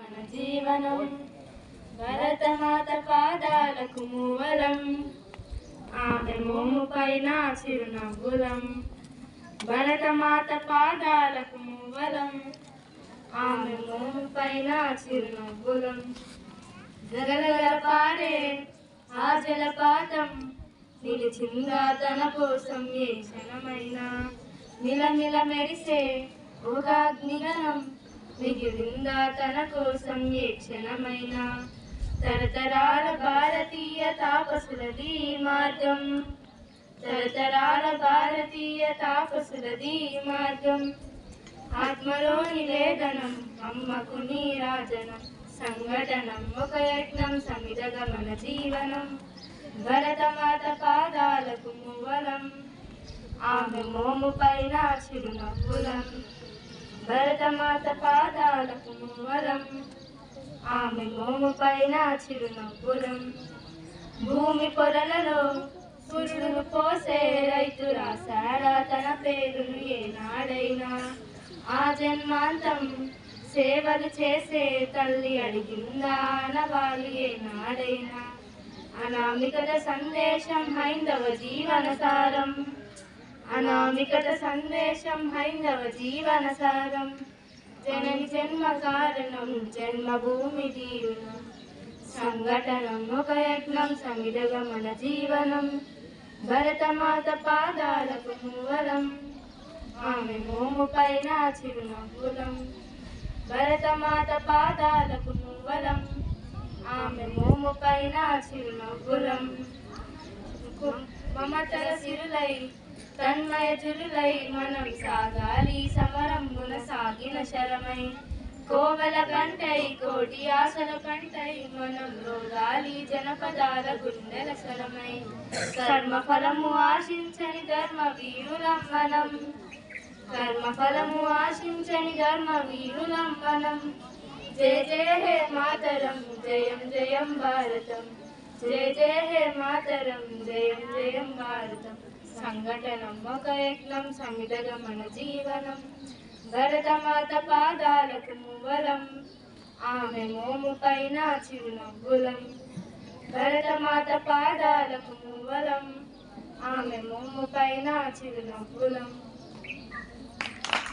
మన జీవనం భరతమాత పాదాలకు మూవలం ఆమె మోము పైన చిరునవ్వులం భరతమాత పాదాలకు మూవలం ఆమె మోము పైన చిరునవ్వులం జగలగల పారే ఆ జలపాతం నిలిచిందా తన కోసం ఏ క్షణమైనా మిలమిల మెరిసే ఒక అగ్నిగణం మిగిలిందా తన కోసం ఏ క్షణమైనా తరతరాల భారతీయ తాపసులది మార్గం తరతరాల భారతీయ తాపసులది మార్గం ఆత్మలోని వేదనం అమ్మకు నీరాజనం సంఘటనం ఒక యజ్ఞం సమిదగమన జీవనం భరతమాత పాదాలకు మూవలం ఆమె మోము పైన చిరునవ్వులం భరతమాత పాదాలకు మూవలం ఆమె మోము పైన చిరునవ్వులం భూమి పొరలలో సూర్యుడు పోసే రైతు రాశాడా తన పేరును ఏనాడైనా ఆ జన్మాంతం సేవలు చేసే తల్లి అడిగిందా అనవాళ్ళు ఏనాడైనా అనామికత సందేశం హైందవ జీవన సారం అనామికత సందేశం హైందవ జీవన సారం జనని జన్మ కారణం జన్మభూమి దీవనం సంఘటనం ఒక యజ్ఞం సమిదగమన జీవనం భరతమాత పాదాలకు మూవలం ఆమె మోము పైన చిరునవ్వులం భరతమాత పాదాలకు మూవలం ఆమె మోము పైన చిరునవ్వులం మమతల సిరులై తన్మయ జురులై మనం సాగాలి సమరంబున సాగిన శరమై కోవెల కంటై కోటి ఆశల కంటై మనం రోగాలి జనపదాల గుండెల శరమై కర్మఫలము ఆశించని ధర్మ వీరులం మనం కర్మఫలము ఆశించని ధర్మ వీరులం మనం జయ జయ హే మాతరం జయం జయం భారతం జయ జయ హే మాతరం జయం జయం భారతం సంఘటనం ఒక యజ్ఞం సమిదగమన జీవనం భరతమాత పాదాలకు మూవలం ఆమె మోము పైన చిరునవ్వులం భరతమాత పాదాలకు మూవలం ఆమె మోము పైన చిరునవ్వులం